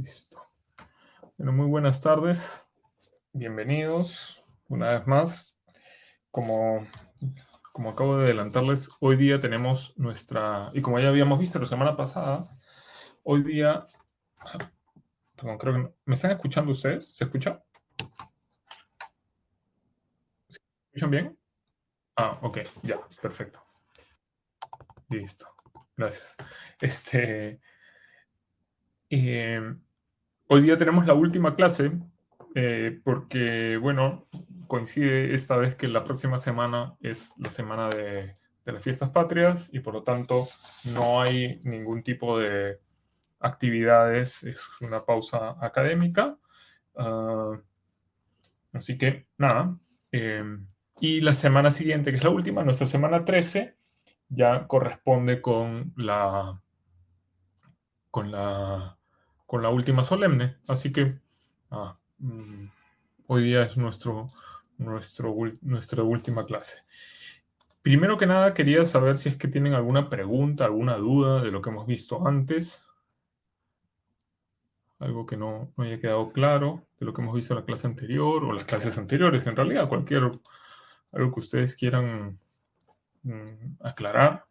Listo. Bueno, muy buenas tardes. Bienvenidos una vez más. Como, como acabo de adelantarles, hoy día tenemos y como ya habíamos visto la semana pasada, hoy día, perdón, creo que ¿me están escuchando ustedes? ¿Se escucha? ¿Me escuchan bien? Ah, ok, ya, perfecto. Listo. Gracias. Este, eh, Hoy día tenemos la última clase porque, bueno, coincide esta vez que la próxima semana es la semana de las fiestas patrias y por lo tanto no hay ningún tipo de actividades, es una pausa académica. Ah, así que nada. eh, y la semana siguiente, que es la última, nuestra semana 13, ya corresponde con la, con la última solemne. Así que ah, mm, hoy día es nuestra última clase. Primero que nada, quería saber si es que tienen alguna pregunta, alguna duda de lo que hemos visto antes, algo que no haya quedado claro de lo que hemos visto en la clase anterior o las clases anteriores, en realidad, algo que ustedes quieran aclarar.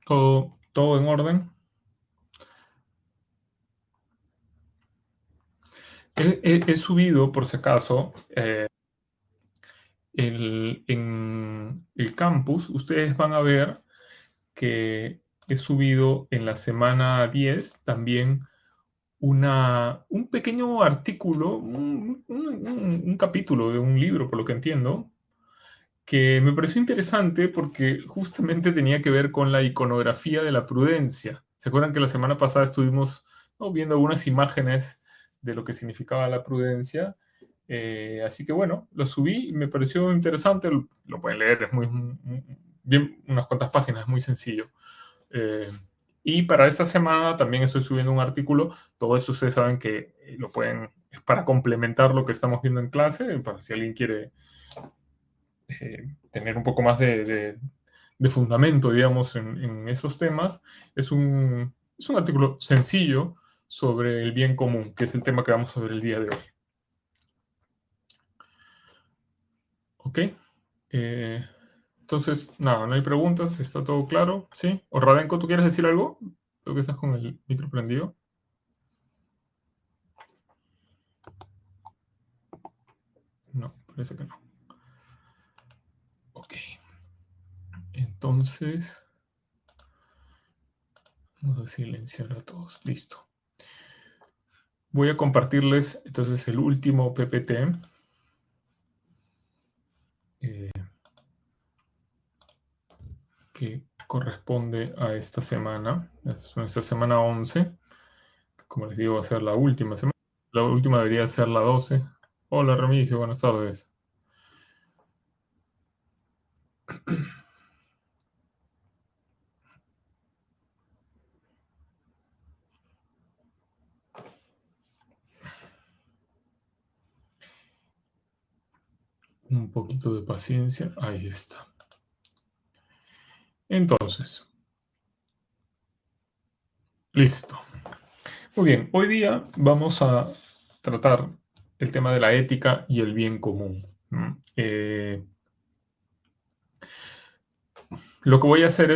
Todo en orden. He subido, por si acaso, en el campus, ustedes van a ver que he subido en la semana 10 también un pequeño artículo, un capítulo de un libro, por lo que entiendo, que me pareció interesante porque justamente tenía que ver con la iconografía de la prudencia. ¿Se acuerdan que la semana pasada estuvimos, ¿no?, viendo algunas imágenes de lo que significaba la prudencia? Así que bueno, lo subí y me pareció interesante. Lo pueden leer, es bien, unas cuantas páginas, es muy sencillo. Eh, y para esta semana también estoy subiendo un artículo. Todo eso ustedes saben que es para complementar lo que estamos viendo en clase, para si alguien quiere tener un poco más de fundamento, digamos, en esos temas. Es un artículo sencillo sobre el bien común, que es el tema que vamos a ver el día de hoy. ¿Ok? Eh, entonces, nada, no hay preguntas, está todo claro, ¿sí? O Radenko, ¿tú quieres decir algo? Creo que estás con el micro prendido. No, parece que no. Ok. Entonces, vamos a silenciar a todos. Listo. Voy a compartirles entonces el último PPT. Que corresponde a esta semana. Es nuestra semana 11. Como les digo, va a ser la última semana. La última debería ser la 12. Hola Remigio, buenas tardes. Un poquito de paciencia. Ahí está. Entonces, listo. Muy bien, hoy día vamos a tratar el tema de la ética y el bien común. Lo que voy a hacer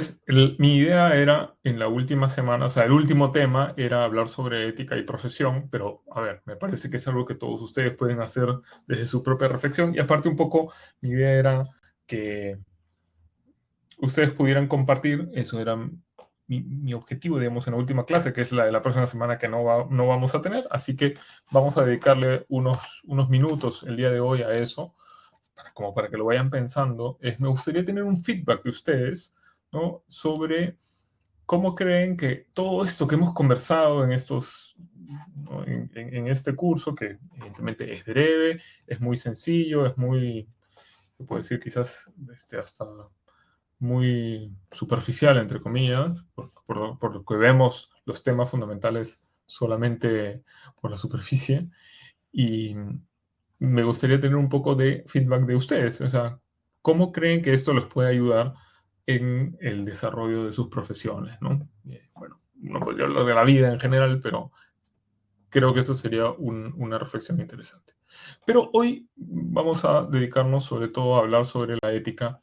mi idea era en la última semana, o sea, el último tema era hablar sobre ética y profesión, pero a ver, me parece que es algo que todos ustedes pueden hacer desde su propia reflexión y aparte un poco mi idea era que ustedes pudieran compartir, eso era mi objetivo, digamos, en la última clase, que es la de la próxima semana que no vamos a tener, así que vamos a dedicarle unos minutos el día de hoy a eso como para que lo vayan pensando, me gustaría tener un feedback de ustedes, ¿no?, sobre cómo creen que todo esto que hemos conversado ¿no?, en este curso, que evidentemente es breve, es muy sencillo, se puede decir quizás hasta muy superficial, entre comillas, por lo que vemos los temas fundamentales solamente por la superficie, y me gustaría tener un poco de feedback de ustedes. O sea, ¿cómo creen que esto les puede ayudar en el desarrollo de sus profesiones, ¿no? Bueno, no podría hablar de la vida en general, pero creo que eso sería una reflexión interesante. Pero hoy vamos a dedicarnos sobre todo a hablar sobre la ética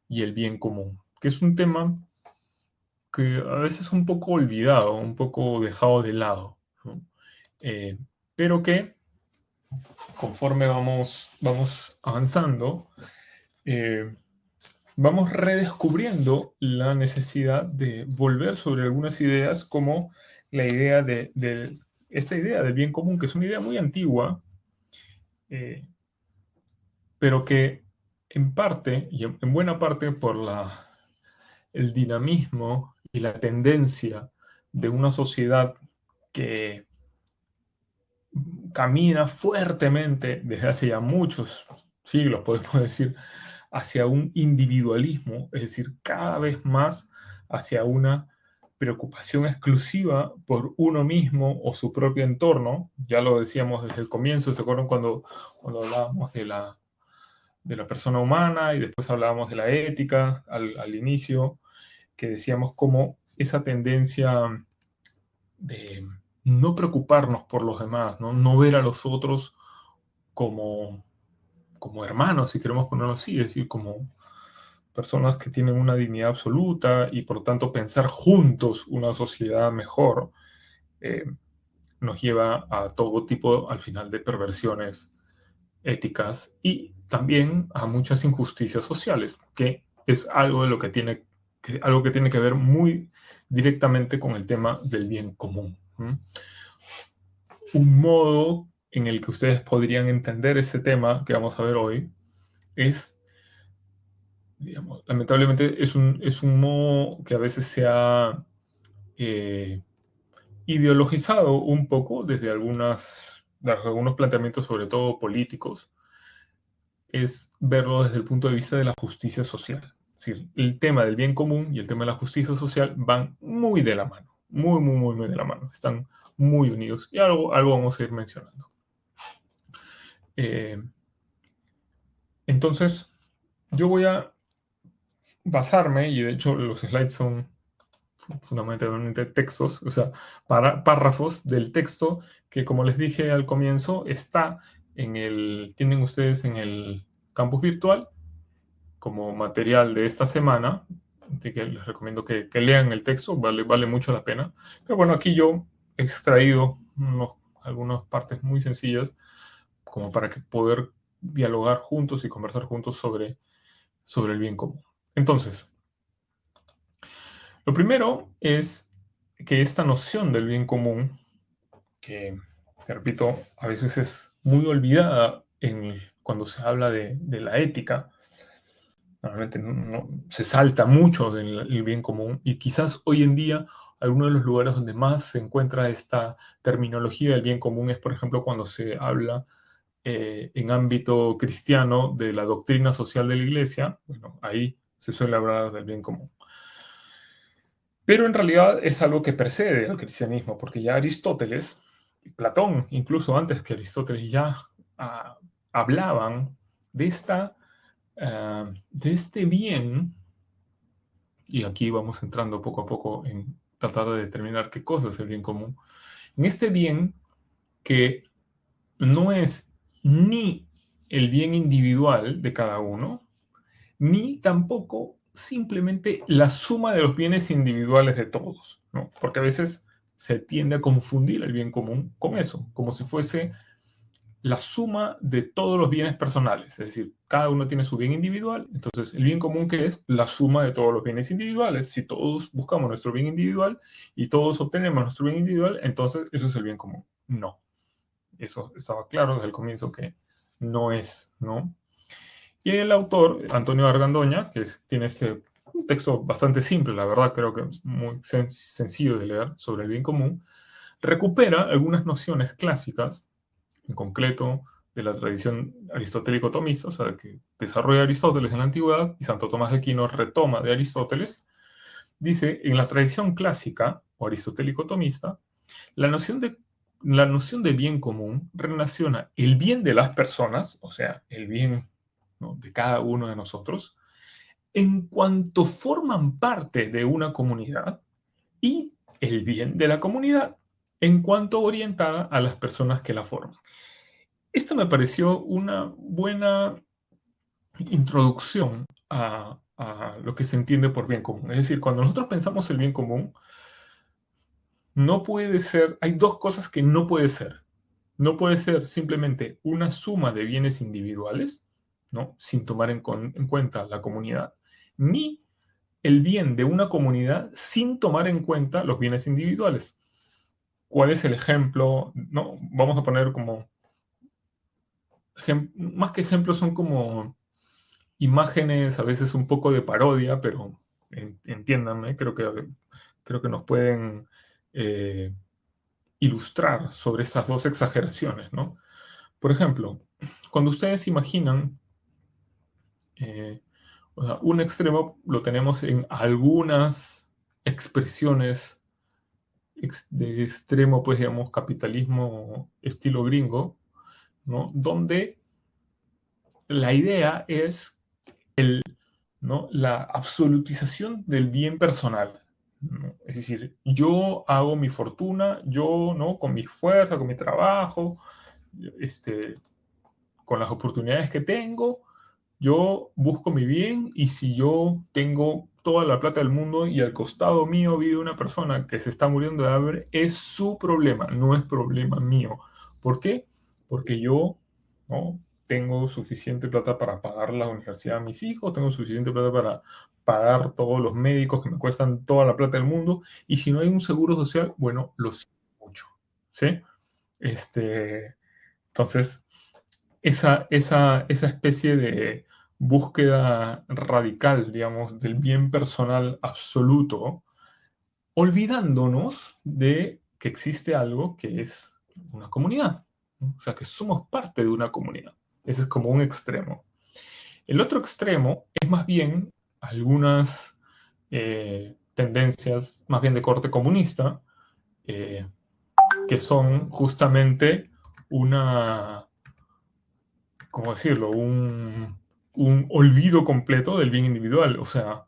y el bien común, que es un tema que a veces es un poco olvidado, un poco dejado de lado, ¿no? Eh, pero que conforme vamos avanzando, eh, vamos redescubriendo la necesidad de volver sobre algunas ideas como la idea esta idea del bien común, que es una idea muy antigua, eh, pero que en parte, y en buena parte por el dinamismo y la tendencia de una sociedad que camina fuertemente desde hace ya muchos siglos, podemos decir, hacia un individualismo, es decir, cada vez más hacia una preocupación exclusiva por uno mismo o su propio entorno. Ya lo decíamos desde el comienzo, ¿se acuerdan cuando hablábamos de la persona humana y después hablábamos de la ética al inicio, que decíamos cómo esa tendencia de no preocuparnos por los demás, no ver a los otros como, como hermanos, si queremos ponerlo así, es decir, como personas que tienen una dignidad absoluta y por tanto pensar juntos una sociedad mejor, eh, nos lleva a todo tipo, al final, de perversiones éticas y también a muchas injusticias sociales, que es algo de lo algo que tiene que ver muy directamente con el tema del bien común. Un modo en el que ustedes podrían entender ese tema que vamos a ver hoy es, digamos, lamentablemente es un modo que a veces se ha eh, ideologizado un poco desde algunos planteamientos, sobre todo políticos, es verlo desde el punto de vista de la justicia social. Es decir, el tema del bien común y el tema de la justicia social van muy de la mano, muy de la mano, están muy unidos y algo vamos a ir mencionando. Eh, entonces, yo voy a basarme, y de hecho los slides son fundamentalmente textos, o sea, párrafos del texto que, como les dije al comienzo, tienen ustedes en el campus virtual como material de esta semana, así que les recomiendo que lean el texto, vale mucho la pena. Pero bueno, aquí yo he extraído algunas partes muy sencillas como para poder dialogar juntos y conversar juntos sobre el bien común. Entonces, lo primero es que esta noción del bien común, que, te repito, a veces es muy olvidada cuando se habla de la ética, normalmente se salta mucho del bien común y quizás hoy en día algunos de los lugares donde más se encuentra esta terminología del bien común es, por ejemplo, cuando se habla en ámbito cristiano de la doctrina social de la iglesia. Bueno, ahí se suele hablar del bien común. Pero en realidad es algo que precede al cristianismo, porque ya Aristóteles, y Platón, incluso antes que Aristóteles, ya hablaban de de este bien, y aquí vamos entrando poco a poco en tratar de determinar qué cosa es el bien común, en este bien que no es ni el bien individual de cada uno, ni tampoco simplemente la suma de los bienes individuales de todos, ¿no? Porque a veces se tiende a confundir el bien común con eso, como si fuese la suma de todos los bienes personales, es decir, cada uno tiene su bien individual, entonces el bien común, que es la suma de todos los bienes individuales. Si todos buscamos nuestro bien individual y todos obtenemos nuestro bien individual, entonces eso es el bien común. No, eso estaba claro desde el comienzo que no es, ¿no? Y el autor, Antonio Argandoña, tiene un texto bastante simple, la verdad, creo que muy sencillo de leer, sobre el bien común, recupera algunas nociones clásicas, en concreto de la tradición aristotélico-tomista, o sea, que desarrolla Aristóteles en la antigüedad y Santo Tomás de Aquino retoma de Aristóteles. Dice, en la tradición clásica o aristotélico-tomista, la noción de bien común relaciona el bien de las personas, o sea, el bien, ¿no?, de cada uno de nosotros, en cuanto forman parte de una comunidad y el bien de la comunidad en cuanto orientada a las personas que la forman. Esta me pareció una buena introducción a lo que se entiende por bien común. Es decir, cuando nosotros pensamos el bien común, no puede ser, hay dos cosas que no puede ser. No puede ser simplemente una suma de bienes individuales, ¿no? Sin tomar en cuenta la comunidad, ni el bien de una comunidad sin tomar en cuenta los bienes individuales. ¿Cuál es el ejemplo? No, vamos a poner como, más que ejemplos, son como imágenes, a veces un poco de parodia, pero entiéndanme, creo que nos pueden eh, ilustrar sobre esas dos exageraciones, ¿no? Por ejemplo, cuando ustedes imaginan, eh, o sea, un extremo lo tenemos en algunas expresiones de extremo, pues digamos, capitalismo estilo gringo, ¿no? Donde la idea es, ¿no?, la absolutización del bien personal, ¿no? Es decir, yo hago mi fortuna, yo, ¿no?, con mi fuerza, con mi trabajo, este, con las oportunidades que tengo, yo busco mi bien, y si yo tengo toda la plata del mundo y al costado mío vive una persona que se está muriendo de hambre, es su problema, no es problema mío. ¿Por qué? Porque yo, ¿no?, tengo suficiente plata para pagar la universidad a mis hijos, tengo suficiente plata para pagar todos los médicos que me cuestan toda la plata del mundo, y si no hay un seguro social, bueno, lo siento mucho, ¿sí? Entonces, esa especie de búsqueda radical, digamos, del bien personal absoluto, olvidándonos de que existe algo que es una comunidad, ¿no? O sea, que somos parte de una comunidad. Ese es como un extremo. El otro extremo es más bien algunas tendencias más bien de corte comunista, eh, que son justamente una, ¿cómo decirlo?, un olvido completo del bien individual. O sea,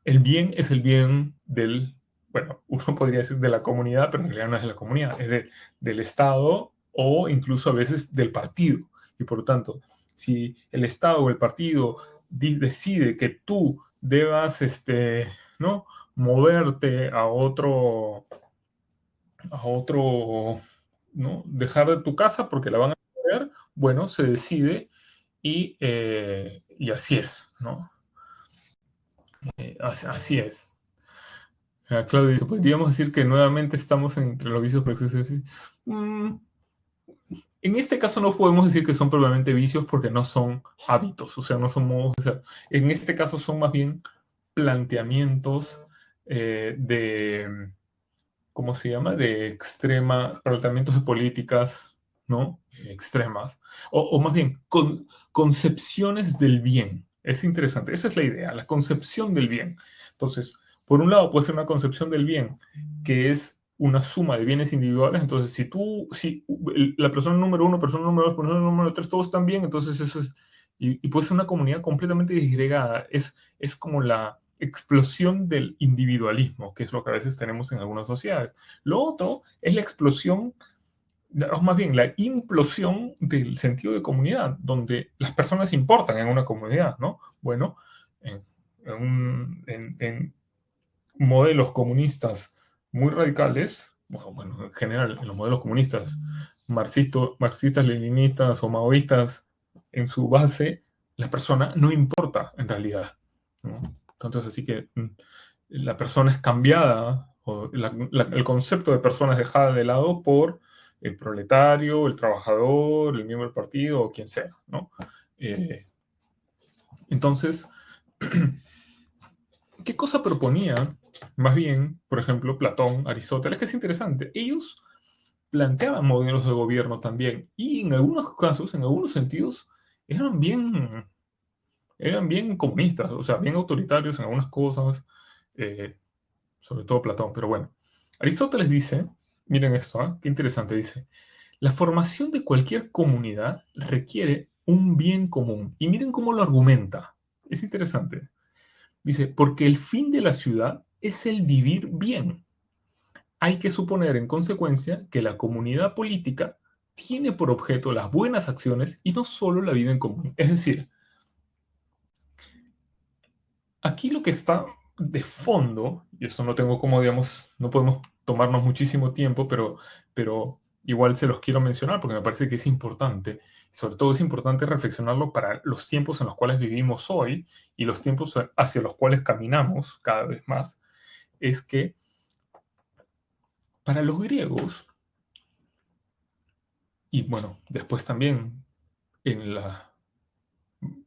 el bien es el bien del, bueno, uno podría decir de la comunidad, pero en realidad no es de la comunidad, es del Estado, o incluso a veces del partido. Y por lo tanto, si el Estado o el partido decide que tú debas, ¿no?, moverte a otro, ¿no?, dejar de tu casa porque la van a mover, bueno, se decide, y así es, ¿no? Así es. Claudio dice, podríamos decir que nuevamente estamos entre los vicios por exceso de ejercicio. En este caso no podemos decir que son probablemente vicios porque no son hábitos, o sea, no son modos de ser. En este caso son más bien planteamientos de, ¿cómo se llama?, de planteamientos de políticas, ¿no?, extremas, o más bien, concepciones del bien. Es interesante, esa es la idea, la concepción del bien. Entonces, por un lado puede ser una concepción del bien que es una suma de bienes individuales. Entonces, si la persona número uno, persona número dos, persona número tres, todos están bien, entonces eso es, y puede ser una comunidad completamente disgregada. Es como la explosión del individualismo, que es lo que a veces tenemos en algunas sociedades. Lo otro es la explosión, o más bien la implosión del sentido de comunidad, donde las personas importan en una comunidad, ¿no? Bueno, en modelos comunistas muy radicales, bueno, en general, en los modelos comunistas marxistas, leninistas o maoístas, en su base, la persona no importa en realidad, ¿no? Entonces, así que la persona es cambiada, o el concepto de persona es dejada de lado por el proletario, el trabajador, el miembro del partido o quien sea, ¿no? Entonces, ¿qué cosa proponía más bien, por ejemplo, Platón, Aristóteles? Que es interesante. Ellos planteaban modelos de gobierno también, y en algunos casos, en algunos sentidos, eran bien comunistas, o sea, bien autoritarios en algunas cosas, eh, sobre todo Platón. Pero bueno, Aristóteles dice, miren esto, qué interesante, dice, la formación de cualquier comunidad requiere un bien común. Y miren cómo lo argumenta. Es interesante. Dice, porque el fin de la ciudad es el vivir bien. Hay que suponer en consecuencia que la comunidad política tiene por objeto las buenas acciones y no solo la vida en común. Es decir, aquí lo que está de fondo, y eso no tengo como, digamos, no podemos tomarnos muchísimo tiempo, pero igual se los quiero mencionar porque me parece que es importante. Sobre todo es importante reflexionarlo para los tiempos en los cuales vivimos hoy y los tiempos hacia los cuales caminamos cada vez más. Es que para los griegos, y bueno, después también en la,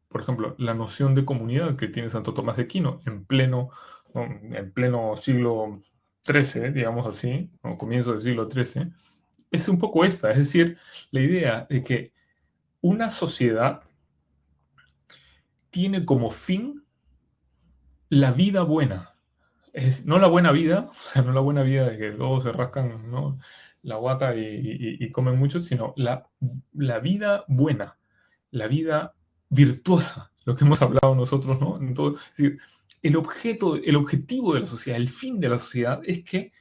por ejemplo, la noción de comunidad que tiene Santo Tomás de Aquino en pleno siglo XIII, digamos así, o comienzo del siglo XIII, es un poco esta, es decir, la idea de que una sociedad tiene como fin la vida buena, no la buena vida, o sea, no la buena vida de que todos se rascan, ¿no?, la guata y comen mucho, sino la vida buena, la vida virtuosa, lo que hemos hablado nosotros, ¿no? Entonces, es decir, el objetivo de la sociedad, el fin de la sociedad es que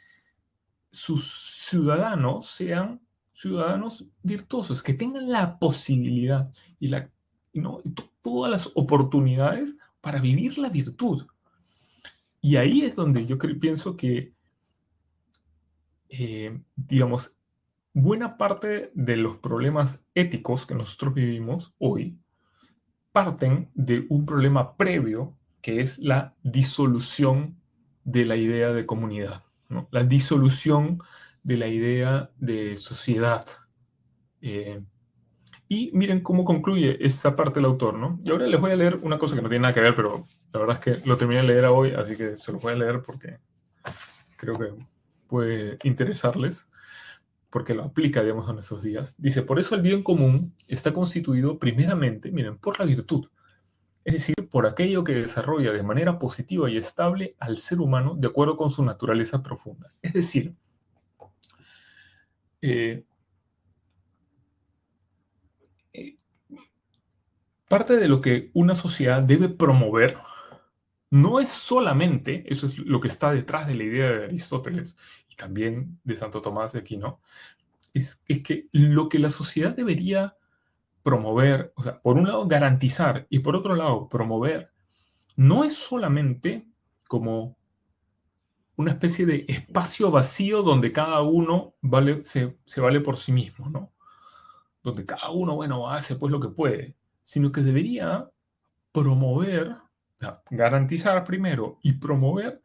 sus ciudadanos sean ciudadanos virtuosos, que tengan la posibilidad y, ¿no?, todas las oportunidades para vivir la virtud. Y ahí es donde yo pienso que, digamos, buena parte de los problemas éticos que nosotros vivimos hoy parten de un problema previo que es la disolución de la idea de comunidad, ¿no? La disolución de la idea de sociedad. Eh, y miren cómo concluye esa parte el autor, ¿no? Y ahora les voy a leer una cosa que no tiene nada que ver, pero la verdad es que lo terminé de leer hoy, así que se lo voy a leer porque creo que puede interesarles, porque lo aplica, digamos, en esos días. Dice, por eso el bien común está constituido primeramente, miren, por la virtud, es decir, por aquello que desarrolla de manera positiva y estable al ser humano de acuerdo con su naturaleza profunda. Es decir, eh, eh, parte de lo que una sociedad debe promover no es solamente, eso es lo que está detrás de la idea de Aristóteles y también de Santo Tomás de Aquino, es que lo que la sociedad debería promover, o sea, por un lado garantizar y por otro lado promover, no es solamente como una especie de espacio vacío donde cada uno se vale por sí mismo, ¿no? Donde cada uno, bueno, hace pues lo que puede, sino que debería promover, o sea, garantizar primero y promover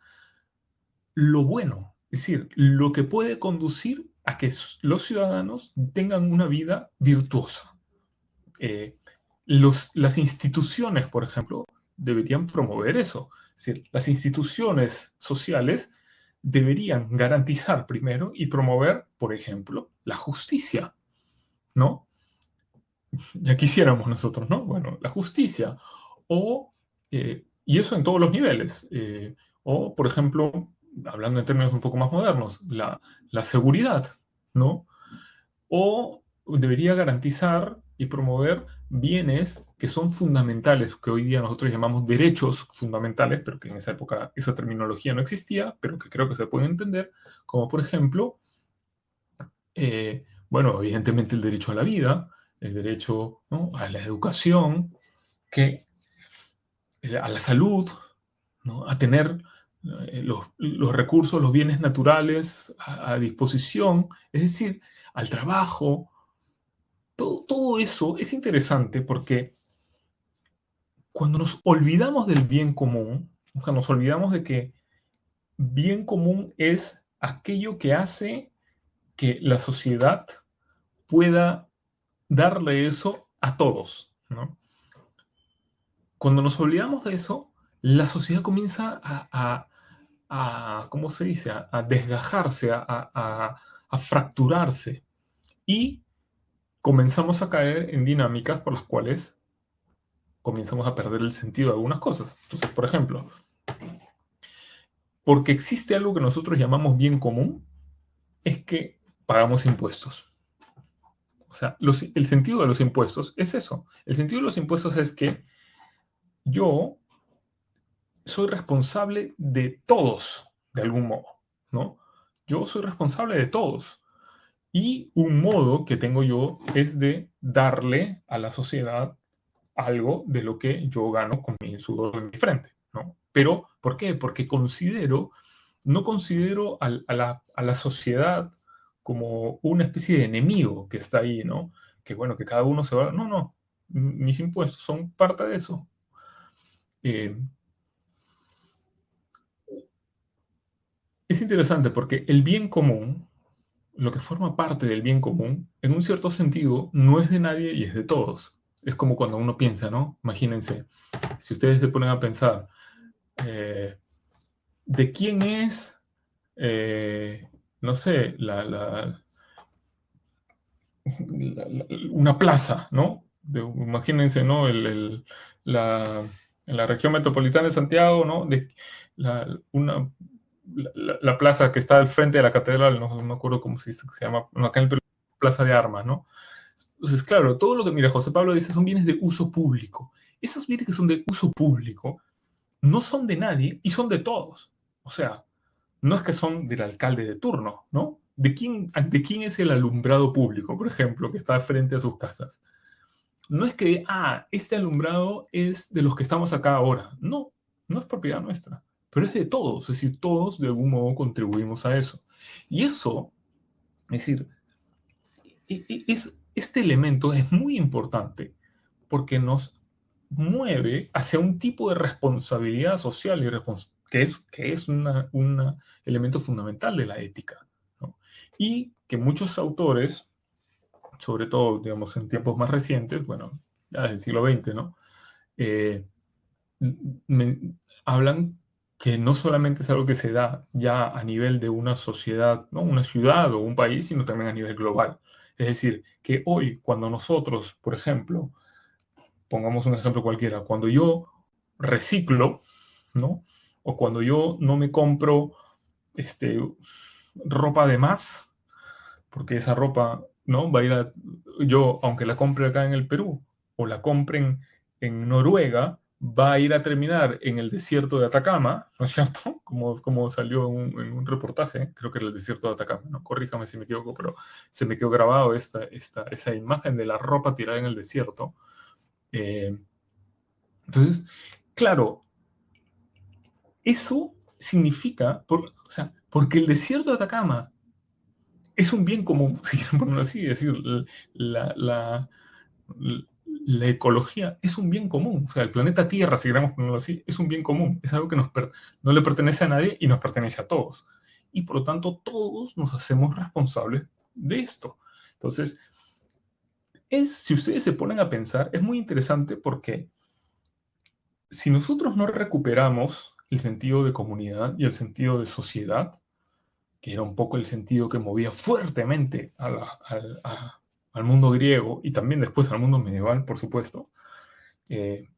lo bueno, es decir, lo que puede conducir a que los ciudadanos tengan una vida virtuosa. Eh, las instituciones, por ejemplo, deberían promover eso. Es decir, las instituciones sociales deberían garantizar primero y promover, por ejemplo, la justicia, ¿no? Ya quisiéramos nosotros, ¿no? Bueno, la justicia. Y eso en todos los niveles. O, por ejemplo, hablando en términos un poco más modernos, la seguridad, ¿no? O debería garantizar y promover bienes que son fundamentales, que hoy día nosotros llamamos derechos fundamentales, pero que en esa época esa terminología no existía, pero que creo que se puede entender, como por ejemplo, bueno, evidentemente el derecho a la vida, el derecho, ¿no?, a la educación, a la salud, ¿no?, a tener los recursos, los bienes naturales a disposición, es decir, al trabajo. Todo eso es interesante porque cuando nos olvidamos del bien común, o sea, nos olvidamos de que bien común es aquello que hace que la sociedad pueda darle eso a todos, ¿no? Cuando nos olvidamos de eso, la sociedad comienza ¿cómo se dice?, a desgajarse, a fracturarse y comenzamos a caer en dinámicas por las cuales comenzamos a perder el sentido de algunas cosas. Entonces, por ejemplo, porque existe algo que nosotros llamamos bien común, es que pagamos impuestos. O sea, el sentido de los impuestos es eso. El sentido de los impuestos es que yo soy responsable de todos, de algún modo, ¿no? Yo soy responsable de todos. Y un modo que tengo yo es de darle a la sociedad algo de lo que yo gano con mi sudor en mi frente, ¿no? Pero, ¿por qué? Porque no considero a la sociedad como una especie de enemigo que está ahí, ¿no? Que bueno, que cada uno se va. No, no. Mis impuestos son parte de eso. Eh, es interesante porque el bien común, lo que forma parte del bien común, en un cierto sentido, no es de nadie y es de todos. Es como cuando uno piensa, ¿no? Imagínense, si ustedes se ponen a pensar, eh, ¿de quién es, no sé, una plaza, ¿no? Imagínense, ¿no? La, en la región metropolitana de Santiago, ¿no? La, una, la plaza que está al frente de la catedral, no me acuerdo cómo se llama, no, acá en el Perú, Plaza de Armas, ¿no? Entonces, claro, todo lo que, mira, José Pablo dice son bienes de uso público. Esos bienes que son de uso público no son de nadie y son de todos. O sea, no es que son del alcalde de turno, ¿no? De quién es el alumbrado público, por ejemplo, que está frente a sus casas? No es que, este alumbrado es de los que estamos acá ahora. No, no es propiedad nuestra, pero es de todos, es decir, todos de algún modo contribuimos a eso. Y eso, es decir, este elemento es muy importante porque nos mueve hacia un tipo de responsabilidad social que es un elemento fundamental de la ética, ¿no? Y que muchos autores, sobre todo, digamos, en tiempos más recientes, bueno, ya del siglo XX, ¿no? Eh, me, hablan que no solamente es algo que se da ya a nivel de una sociedad, ¿no? Una ciudad o un país, sino también a nivel global. Es decir, que hoy, cuando nosotros, por ejemplo, pongamos un ejemplo cualquiera, cuando yo reciclo, ¿no? O cuando yo no me compro este, ropa de más, porque esa ropa, ¿no? Va a ir yo, aunque la compre acá en el Perú, o la compren en Noruega, va a ir a terminar en el desierto de Atacama, ¿no es cierto? Como salió en un reportaje, creo que era el desierto de Atacama, ¿no? Corríjame si me equivoco, pero se me quedó grabado esa imagen de la ropa tirada en el desierto. Eh, entonces, claro, eso significa, o sea, porque el desierto de Atacama es un bien común, si quieren ponerlo así, es decir, la, la, la ecología es un bien común, o sea, el planeta Tierra, si queremos ponerlo así, es un bien común, es algo que no le pertenece a nadie y nos pertenece a todos. Y por lo tanto, todos nos hacemos responsables de esto. Entonces, si ustedes se ponen a pensar, es muy interesante porque si nosotros no recuperamos el sentido de comunidad y el sentido de sociedad, que era un poco el sentido que movía fuertemente al mundo griego y también después al mundo medieval, por supuesto,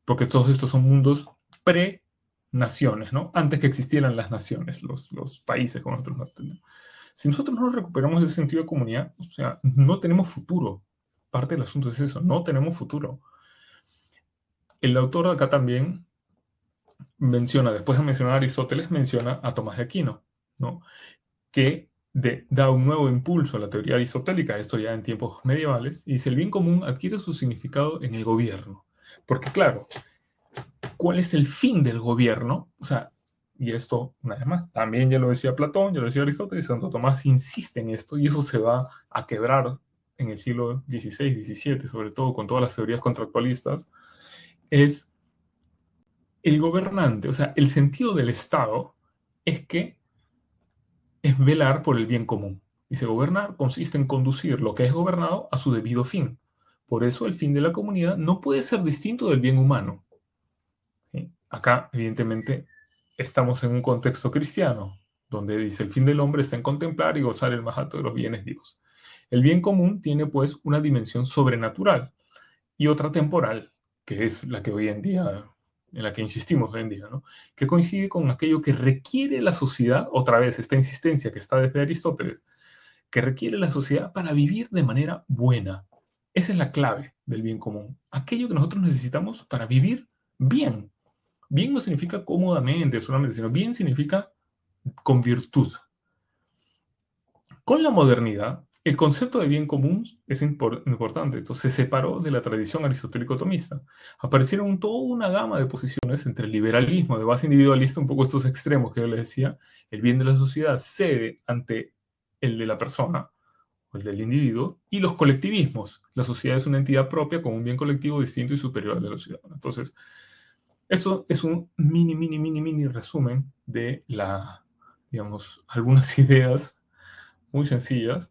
porque todos estos son mundos pre-naciones, ¿no? Antes que existieran las naciones, los países como nosotros no tenemos. Si nosotros no recuperamos ese sentido de comunidad, o sea, no tenemos futuro. Parte del asunto es eso, no tenemos futuro. El autor acá también menciona, después de mencionar a Aristóteles, menciona a Tomás de Aquino, ¿no? Que da un nuevo impulso a la teoría aristotélica, esto ya en tiempos medievales, y dice, el bien común adquiere su significado en el gobierno. Porque claro, ¿cuál es el fin del gobierno? O sea, y esto, una vez más, también ya lo decía Platón, ya lo decía Aristóteles, y Santo Tomás insiste en esto, y eso se va a quebrar en el siglo XVI, XVII, sobre todo con todas las teorías contractualistas, es el gobernante, o sea, el sentido del Estado es que es velar por el bien común. Dice, gobernar consiste en conducir lo que es gobernado a su debido fin. Por eso el fin de la comunidad no puede ser distinto del bien humano. ¿Sí? Acá, evidentemente, estamos en un contexto cristiano, donde dice, el fin del hombre está en contemplar y gozar el más alto de los bienes Dios. El bien común tiene pues una dimensión sobrenatural y otra temporal, que es la que hoy en día, en la que insistimos hoy en día, ¿no? Que coincide con aquello que requiere la sociedad, otra vez esta insistencia que está desde Aristóteles, que requiere la sociedad para vivir de manera buena. Esa es la clave del bien común. Aquello que nosotros necesitamos para vivir bien. Bien no significa cómodamente solamente, sino bien significa con virtud. Con la modernidad, el concepto de bien común es importante. Entonces se separó de la tradición aristotélico-tomista. Aparecieron toda una gama de posiciones entre el liberalismo de base individualista, un poco estos extremos que yo les decía, el bien de la sociedad cede ante el de la persona, o el del individuo, y los colectivismos. La sociedad es una entidad propia con un bien colectivo distinto y superior al de los ciudadanos. Entonces, esto es un mini resumen de digamos, algunas ideas muy sencillas,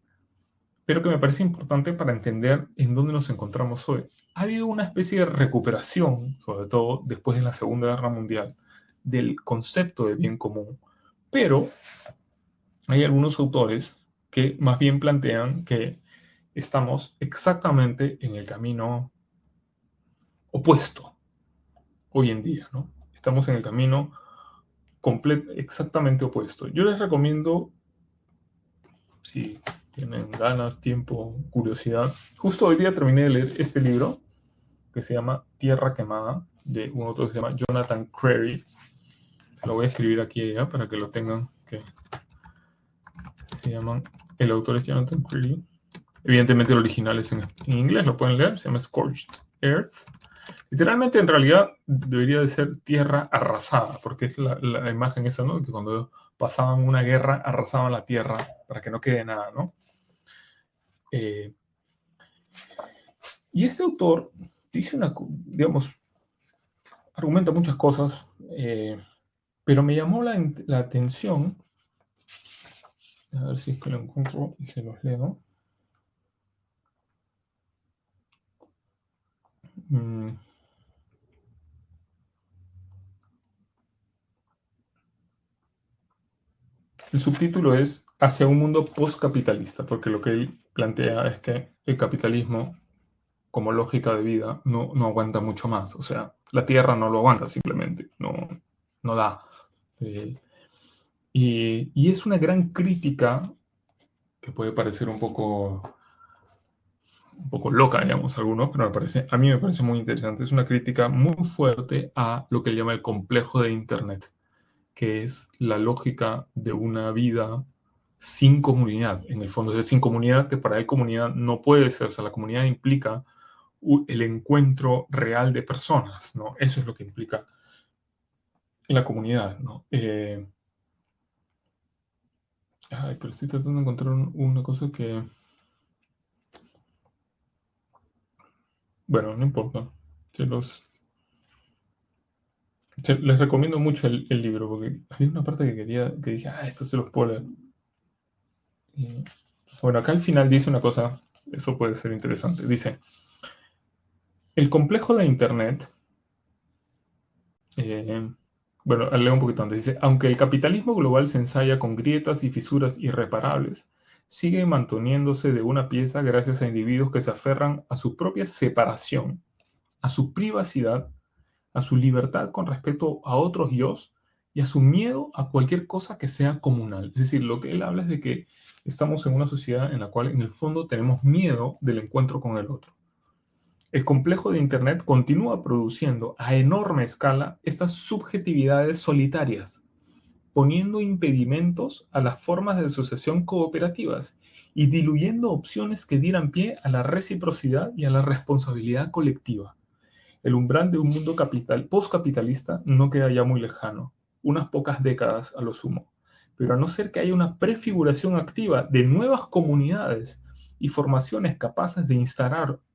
pero que me parece importante para entender en dónde nos encontramos hoy. Ha habido una especie de recuperación, sobre todo después de la Segunda Guerra Mundial, del concepto de bien común, pero hay algunos autores que más bien plantean que estamos exactamente en el camino opuesto hoy en día, ¿no? Estamos en el camino exactamente opuesto. Yo les recomiendo, si tienen ganas, tiempo, curiosidad, justo hoy día terminé de leer este libro que se llama Tierra Quemada, de un autor que se llama Jonathan Crary. Se lo voy a escribir aquí ya para que lo tengan, que se llaman, el autor es Jonathan Crary. Evidentemente el original es en inglés, lo pueden leer, se llama Scorched Earth. Literalmente, en realidad, debería de ser tierra arrasada, porque es la imagen esa, ¿no? Que cuando pasaban una guerra, arrasaban la tierra para que no quede nada, ¿no? Y este autor dice digamos, argumenta muchas cosas, pero me llamó la atención, a ver si es que lo encuentro y se los leo. El subtítulo es Hacia un mundo postcapitalista, porque lo que él plantea es que el capitalismo, como lógica de vida, no aguanta mucho más. O sea, la Tierra no lo aguanta simplemente, no da. Y es una gran crítica que puede parecer un poco loca, digamos, algunos, pero a mí me parece muy interesante. Es una crítica muy fuerte a lo que él llama el complejo de Internet, que es la lógica de una vida sin comunidad. En el fondo es sin comunidad, que para él comunidad no puede ser. O sea, la comunidad implica el encuentro real de personas, ¿no? Eso es lo que implica la comunidad, ¿no? Pero estoy tratando de encontrar una cosa que... Bueno, no importa. Les recomiendo mucho el libro, porque había una parte que dije, esto se los puedo leer. Bueno, acá al final dice una cosa, eso puede ser interesante. Dice, el complejo de Internet, bueno, leo un poquito antes, dice, aunque el capitalismo global se ensaya con grietas y fisuras irreparables, sigue manteniéndose de una pieza gracias a individuos que se aferran a su propia separación, a su privacidad, a su libertad con respecto a otros yos y a su miedo a cualquier cosa que sea comunal. Es decir, lo que él habla es de que estamos en una sociedad en la cual en el fondo tenemos miedo del encuentro con el otro. El complejo de Internet continúa produciendo a enorme escala estas subjetividades solitarias, poniendo impedimentos a las formas de asociación cooperativas y diluyendo opciones que dieran pie a la reciprocidad y a la responsabilidad colectiva. El umbral de un mundo postcapitalista no queda ya muy lejano, unas pocas décadas a lo sumo, pero a no ser que haya una prefiguración activa de nuevas comunidades y formaciones capaces de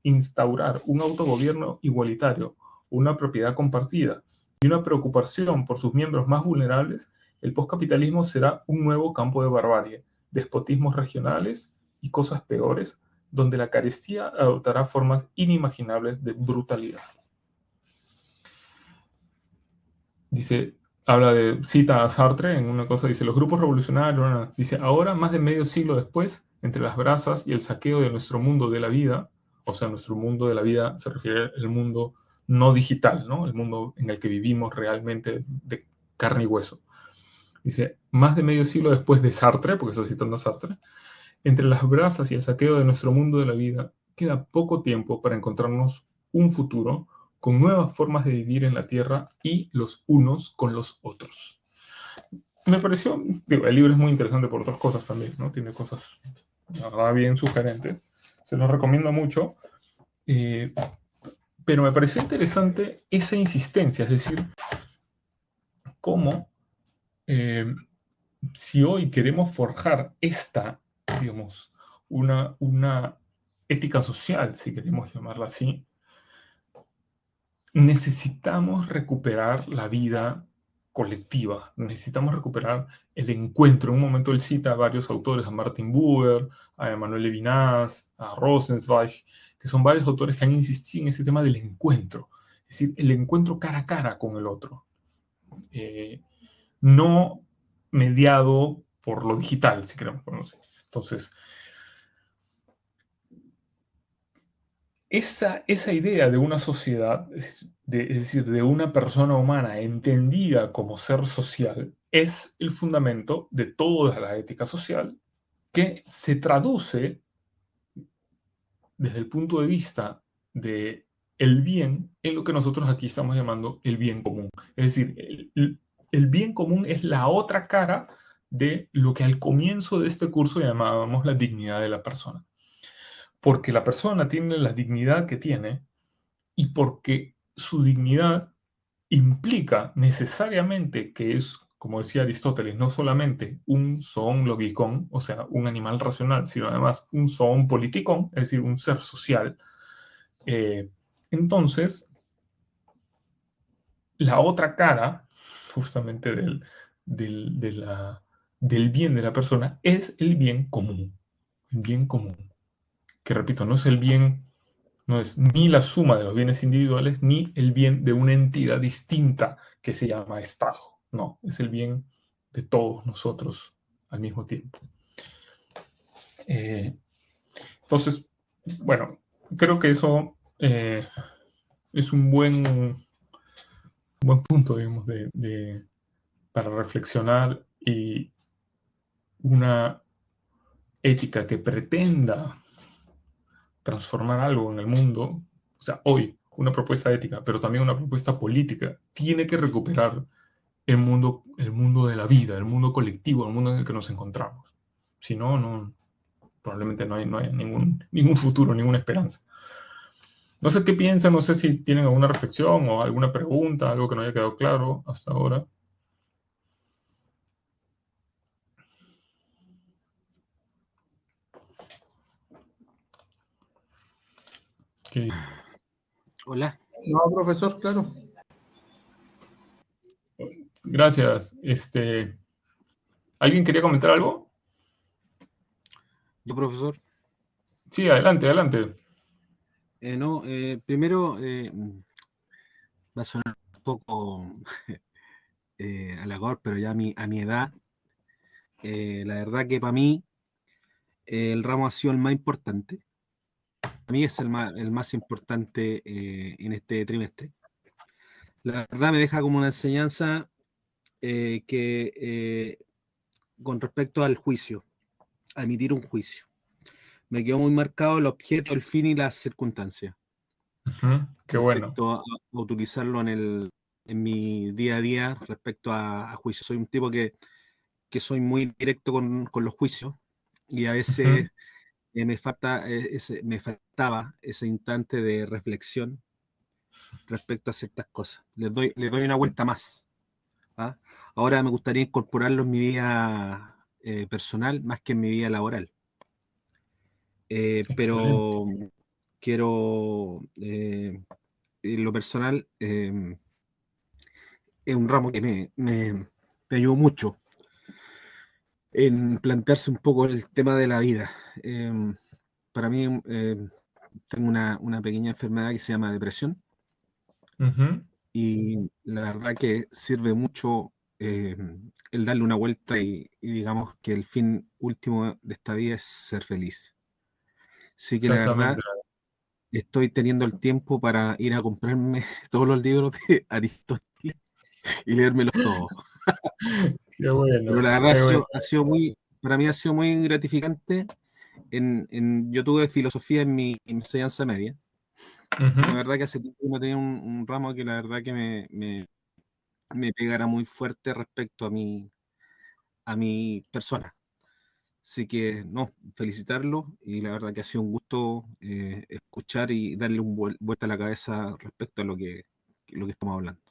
instaurar un autogobierno igualitario, una propiedad compartida y una preocupación por sus miembros más vulnerables, el postcapitalismo será un nuevo campo de barbarie, despotismos regionales y cosas peores, donde la carestía adoptará formas inimaginables de brutalidad. Dice, cita a Sartre en una cosa, dice, los grupos revolucionarios, dice, ahora, más de medio siglo después, entre las brasas y el saqueo de nuestro mundo de la vida, o sea, nuestro mundo de la vida se refiere al mundo no digital, ¿no? El mundo en el que vivimos realmente de carne y hueso. Dice, más de medio siglo después de Sartre, porque está citando a Sartre, entre las brasas y el saqueo de nuestro mundo de la vida, queda poco tiempo para encontrarnos un futuro con nuevas formas de vivir en la Tierra y los unos con los otros. Me pareció, digo, el libro es muy interesante por otras cosas también, ¿no? Tiene cosas, la verdad, bien sugerentes. Se los recomiendo mucho. Pero me pareció interesante esa insistencia, es decir, cómo si hoy queremos forjar esta, digamos, una ética social, si queremos llamarla así, necesitamos recuperar la vida colectiva, necesitamos recuperar el encuentro. En un momento él cita a varios autores, a Martin Buber, a Emmanuel Levinas, a Rosenzweig, que son varios autores que han insistido en ese tema del encuentro, es decir, el encuentro cara a cara con el otro, no mediado por lo digital, si queremos ponerlo así. Entonces, esa idea de una sociedad, es decir, de una persona humana entendida como ser social, es el fundamento de toda la ética social, que se traduce desde el punto de vista de el bien en lo que nosotros aquí estamos llamando el bien común. Es decir, el bien común es la otra cara de lo que al comienzo de este curso llamábamos la dignidad de la persona. Porque la persona tiene la dignidad que tiene y porque su dignidad implica necesariamente que es, como decía Aristóteles, no solamente un zoon logikon, o sea, un animal racional, sino además un zoon politikon, es decir, un ser social. Entonces, la otra cara, justamente del bien de la persona, es el bien común. El bien común. Que repito, no es el bien, no es ni la suma de los bienes individuales, ni el bien de una entidad distinta que se llama Estado. No, es el bien de todos nosotros al mismo tiempo. Entonces, bueno, creo que eso es un buen punto, digamos, para reflexionar, y una ética que pretenda transformar algo en el mundo, o sea, hoy una propuesta ética, pero también una propuesta política, tiene que recuperar el mundo de la vida, el mundo colectivo, el mundo en el que nos encontramos. Si no, probablemente no hay ningún futuro, ninguna esperanza. No sé qué piensan, no sé si tienen alguna reflexión o alguna pregunta, algo que no haya quedado claro hasta ahora. Okay. Hola. No, profesor, claro. Gracias. ¿Alguien quería comentar algo? Yo, profesor. Sí, adelante, adelante. Primero va a sonar un poco halagador, pero ya a mi edad, la verdad que para mí el ramo ha sido el más importante. Para mí es el más importante en este trimestre. La verdad me deja como una enseñanza con respecto al juicio, a emitir un juicio. Me quedó muy marcado el objeto, el fin y las circunstancias. Qué bueno. Respecto a utilizarlo en mi día a día respecto a juicios. Soy un tipo que soy muy directo con los juicios y a veces me faltaba ese instante de reflexión respecto a ciertas cosas. Le doy una vuelta más. ¿Ah? Ahora me gustaría incorporarlo en mi vida personal más que en mi vida laboral. Pero quiero, en lo personal, es un ramo que me ayudó mucho en plantearse un poco el tema de la vida. Para mí, tengo una pequeña enfermedad que se llama depresión, y la verdad que sirve mucho el darle una vuelta y digamos que el fin último de esta vida es ser feliz. Así que la verdad estoy teniendo el tiempo para ir a comprarme todos los libros de Aristóteles y leérmelos todos. Qué bueno. Pero la verdad para mí ha sido muy gratificante. Yo tuve filosofía en mi enseñanza media La Ujú. verdad que hace tiempo que no tenía un ramo que la verdad que me pegara muy fuerte respecto a mi persona. Así que, no, felicitarlo y la verdad que ha sido un gusto escuchar y darle un vuelta a la cabeza respecto a lo que estamos hablando.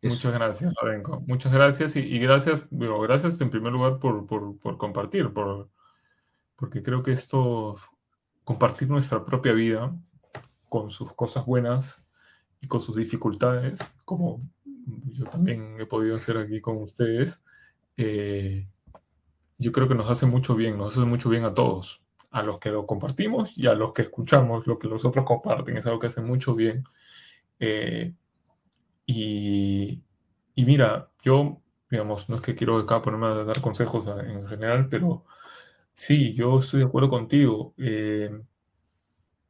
Eso. Muchas gracias, Lorenco. Muchas gracias y gracias, digo, gracias en primer lugar por compartir, porque creo que esto, compartir nuestra propia vida con sus cosas buenas y con sus dificultades, como yo también he podido hacer aquí con ustedes, eh, yo creo que nos hace mucho bien, nos hace mucho bien a todos, a los que lo compartimos y a los que escuchamos lo que los otros comparten, es algo que hace mucho bien. Eh, y, y mira, yo, digamos, no es que quiero acá ponerme a dar consejos en general, pero sí, yo estoy de acuerdo contigo.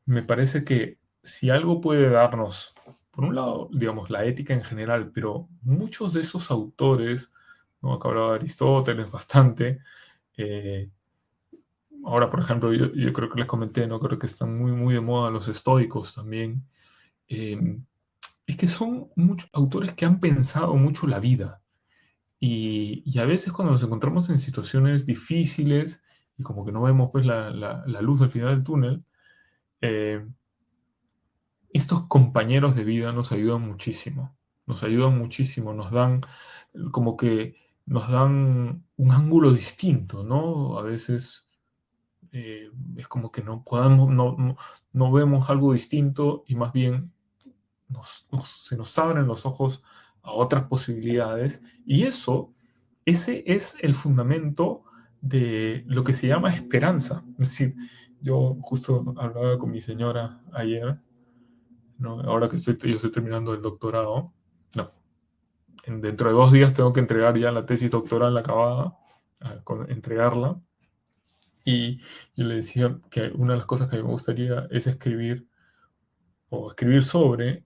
Me parece que si algo puede darnos, por un lado, digamos, la ética en general, pero muchos de esos autores, ¿no? Acá hablaba de Aristóteles bastante, eh, ahora, por ejemplo, yo creo que les comenté, ¿no? Creo que están muy, muy de moda los estoicos también. Eh, es que son muchos autores que han pensado mucho la vida. Y a veces cuando nos encontramos en situaciones difíciles y como que no vemos pues la luz al final del túnel, eh, estos compañeros de vida nos ayudan muchísimo, nos dan como que nos dan un ángulo distinto, ¿no? A veces es como que no podemos, no vemos algo distinto y más bien se nos abren los ojos a otras posibilidades y ese es el fundamento de lo que se llama esperanza. Es decir, yo justo hablaba con mi señora ayer, ¿no? Ahora que yo estoy terminando el doctorado, no, dentro de 2 días tengo que entregar ya la tesis doctoral acabada, entregarla, y yo le decía que una de las cosas que me gustaría es escribir o escribir sobre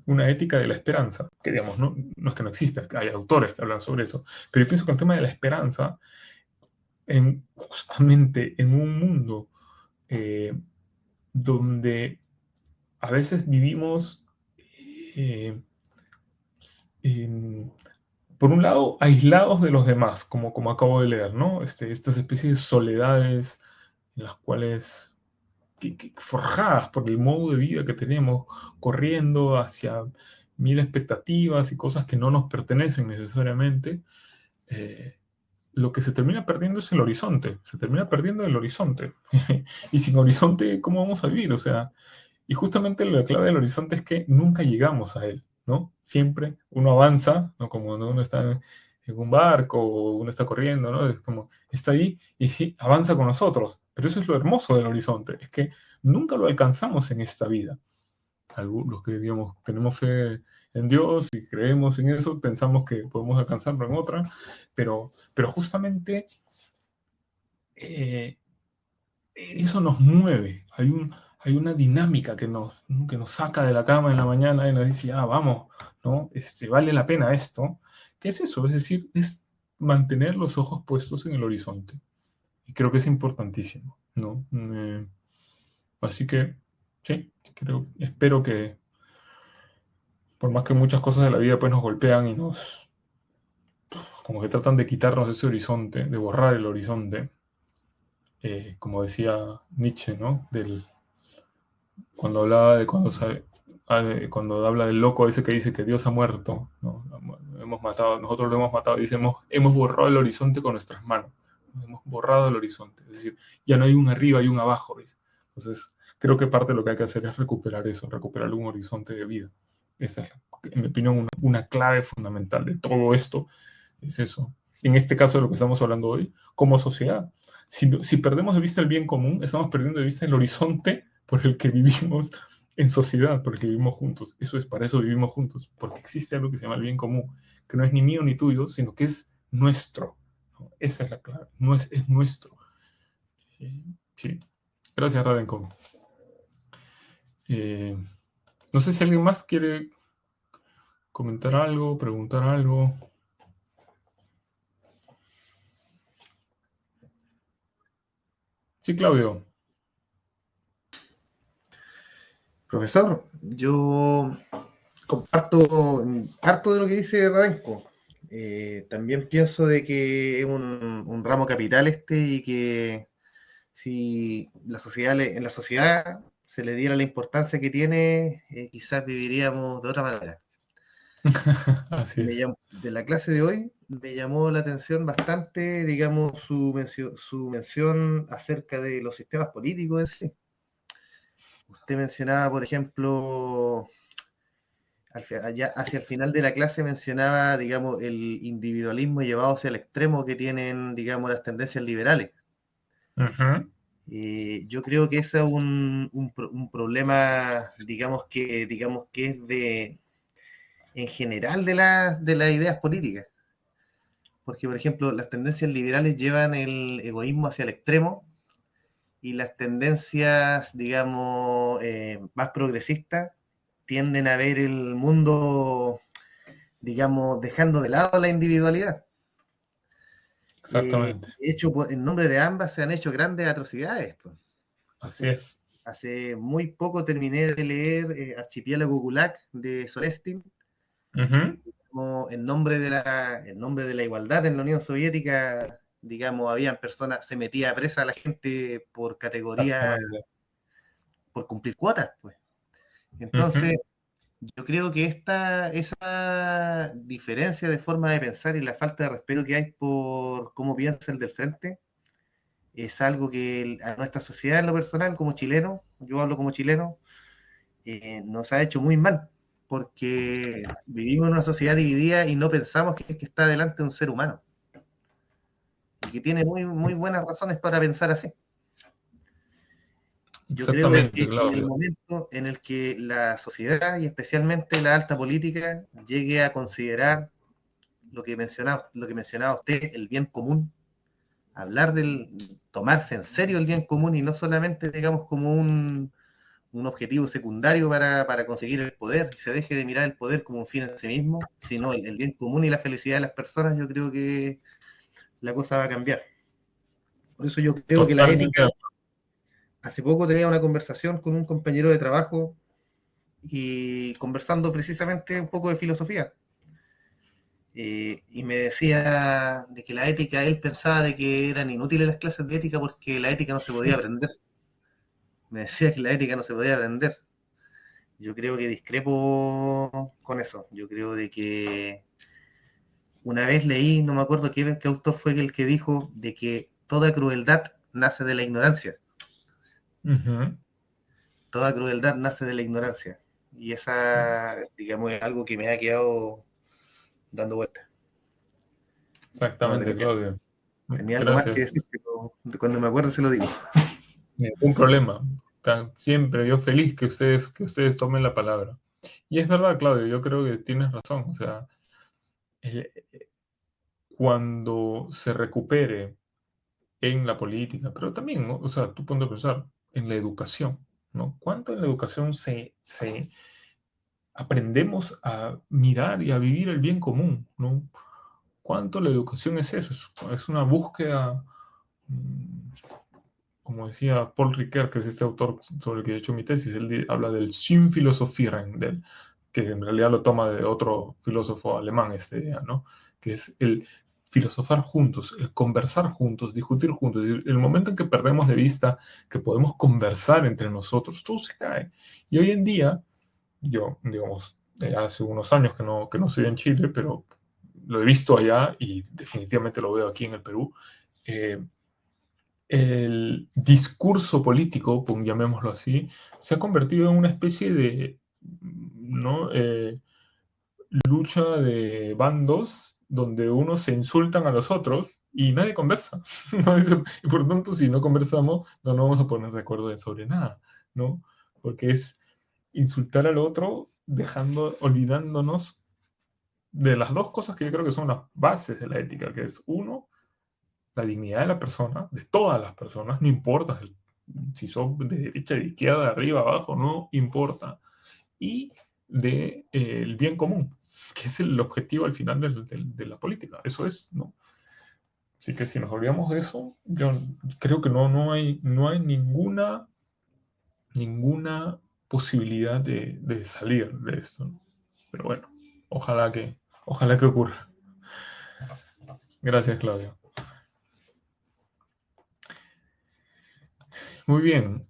una ética de la esperanza, que digamos, no es que no exista, hay autores que hablan sobre eso, pero yo pienso que el tema de la esperanza, justamente en un mundo eh, donde a veces vivimos, eh, en- por un lado, aislados de los demás, como acabo de leer, ¿no? Estas especies de soledades en las cuales forjadas por el modo de vida que tenemos, corriendo hacia mil expectativas y cosas que no nos pertenecen necesariamente, eh, lo que se termina perdiendo es el horizonte, se termina perdiendo el horizonte. Y sin horizonte, ¿cómo vamos a vivir? O sea, y justamente la clave del horizonte es que nunca llegamos a él, ¿no? Siempre uno avanza, ¿no? Como cuando uno está en un barco o uno está corriendo, ¿no? Es como, está ahí y sí, avanza con nosotros. Pero eso es lo hermoso del horizonte, es que nunca lo alcanzamos en esta vida. Los que, digamos, tenemos fe en Dios y creemos en eso, pensamos que podemos alcanzarlo en otra, pero justamente eh, eso nos mueve, hay una dinámica que nos saca de la cama en la mañana y nos dice, ah, vamos, ¿no? Vale la pena esto. ¿Qué es eso? Es decir, es mantener los ojos puestos en el horizonte. Y creo que es importantísimo, ¿no? Así que, sí, espero que, por más que muchas cosas de la vida pues nos golpean y como que tratan de quitarnos ese horizonte, de borrar el horizonte, como decía Nietzsche, ¿no? Cuando hablaba de cuando habla del loco ese que dice que Dios ha muerto, ¿no? Hemos matado, nosotros lo hemos matado, dice, hemos borrado el horizonte con nuestras manos, hemos borrado el horizonte, es decir, ya no hay un arriba, hay un abajo, ¿ves? Entonces, creo que parte de lo que hay que hacer es recuperar eso, recuperar un horizonte de vida. Esa es, en mi opinión, una clave fundamental de todo esto, es eso. En este caso de lo que estamos hablando hoy, como sociedad. Si perdemos de vista el bien común, estamos perdiendo de vista el horizonte por el que vivimos en sociedad, por el que vivimos juntos. Eso es, para eso vivimos juntos, porque existe algo que se llama el bien común, que no es ni mío ni tuyo, sino que es nuestro. ¿No? Esa es la clave, es nuestro. Sí. Gracias, Radenko. Eh, no sé si alguien más quiere comentar algo, preguntar algo. Sí, Claudio. Profesor, yo comparto harto de lo que dice Radenko. También pienso de que es un ramo capital y que si en la sociedad se le diera la importancia que tiene, quizás viviríamos de otra manera. Así es. De la clase de hoy me llamó la atención bastante, digamos, su mención acerca de los sistemas políticos en sí. Usted mencionaba, por ejemplo, allá hacia el final de la clase mencionaba, digamos, el individualismo llevado hacia el extremo que tienen, digamos, las tendencias liberales. Ujú. Yo creo que ese es un problema, digamos que es en general de las ideas políticas. Porque, por ejemplo, las tendencias liberales llevan el egoísmo hacia el extremo y las tendencias, digamos, más progresistas tienden a ver el mundo, digamos, dejando de lado la individualidad. Exactamente. De hecho, en nombre de ambas se han hecho grandes atrocidades. Pues. Así es. Hace muy poco terminé de leer Archipiélago Gulag de Solestin, Ujú. como en nombre de la igualdad en la Unión Soviética, digamos, habían personas, se metía presa a la gente por categoría, Exactamente. por cumplir cuotas, pues. Ujú. Entonces, yo creo que esa diferencia de forma de pensar y la falta de respeto que hay por cómo piensa el del frente es algo que a nuestra sociedad en lo personal, como chileno, yo hablo como chileno, nos ha hecho muy mal, porque vivimos en una sociedad dividida y no pensamos que está delante de un ser humano, y que tiene muy buenas razones para pensar así. Yo creo de Exactamente, que en el Claudio. momento en el que la sociedad y especialmente la alta política llegue a considerar lo que mencionaba usted, el bien común, hablar del tomarse en serio el bien común y no solamente, digamos, como un objetivo secundario para conseguir el poder, y se deje de mirar el poder como un fin en sí mismo, sino el bien común y la felicidad de las personas, yo creo que la cosa va a cambiar. Por eso yo creo que la Totalmente ética, de hace poco tenía una conversación con un compañero de trabajo y conversando precisamente un poco de filosofía. Y me decía de que la ética, él pensaba de que eran inútiles las clases de ética porque la ética no se podía aprender. Me decía que la ética no se podía aprender. Yo creo que discrepo con eso. Yo creo de que una vez leí, no me acuerdo qué autor fue el que dijo de que toda crueldad nace de la ignorancia. Ujú. Toda crueldad nace de la ignorancia. Y esa, digamos, es algo que me ha quedado dando vueltas. No, Exactamente, Claudio. tenía algo más que Gracias. decir, pero cuando me acuerdo se lo digo. Ningún problema. Siempre yo feliz que ustedes tomen la palabra. Y es verdad, Claudio, yo creo que tienes razón. O sea, eh, cuando se recupere en la política, pero también, ¿no? O sea, tú ponte a pensar en la educación, ¿no? ¿Cuánto en la educación se aprendemos a mirar y a vivir el bien común, ¿no? ¿Cuánto la educación es eso? Es una búsqueda, mm, como decía Paul Ricoeur, que es este autor sobre el que he hecho mi tesis, él habla del Synphilosophie, que en realidad lo toma de otro filósofo alemán, esta idea, ¿no? Que es el filosofar juntos, el conversar juntos, discutir juntos. Es decir, el momento en que perdemos de vista que podemos conversar entre nosotros, todo se cae. Y hoy en día, yo, digamos, hace unos años que no estoy en Chile, pero lo he visto allá y definitivamente lo veo aquí en el Perú. eh, el discurso político, llamémoslo así, se ha convertido en una especie de, ¿no? Lucha de bandos donde unos se insultan a los otros y nadie conversa. Y por lo tanto, si no conversamos, no nos vamos a poner de acuerdo sobre nada, ¿no? Porque es insultar al otro olvidándonos de las dos cosas que yo creo que son las bases de la ética, que es uno, la dignidad de la persona, de todas las personas, no importa si son de derecha, de izquierda, de arriba, abajo, no importa. Y el bien común, que es el objetivo al final de la política. Eso es, ¿no? Así que si nos olvidamos de eso, yo creo que no hay ninguna posibilidad de salir de esto, ¿no? Pero bueno, ojalá que ocurra. Gracias, Claudio. Muy bien.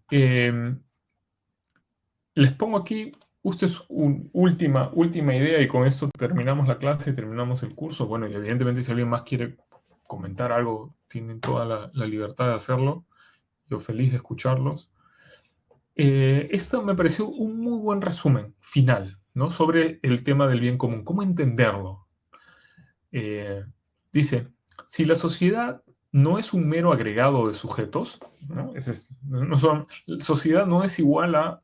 Les pongo aquí, usted es última idea y con esto terminamos la clase y terminamos el curso. Bueno, y evidentemente si alguien más quiere comentar algo, tienen toda la libertad de hacerlo. Yo feliz de escucharlos. Esto me pareció un muy buen resumen final, ¿no? Sobre el tema del bien común, cómo entenderlo. Dice, si la sociedad no es un mero agregado de sujetos, ¿no? Sociedad no es igual a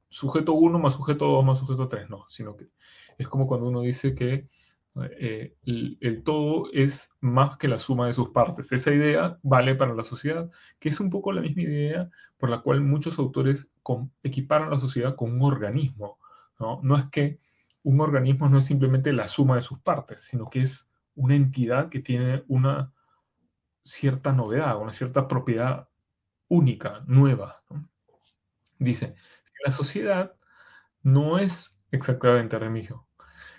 sujeto 1 más sujeto 2 más sujeto 3, no, sino que es como cuando uno dice que el todo es más que la suma de sus partes. Esa idea vale para la sociedad, que es un poco la misma idea por la cual muchos autores equiparan a la sociedad con un organismo, ¿no? No es que un organismo no es simplemente la suma de sus partes, sino que es una entidad que tiene una cierta novedad, una cierta propiedad única, nueva, ¿no? Dice, si la sociedad no es exactamente, Remigio,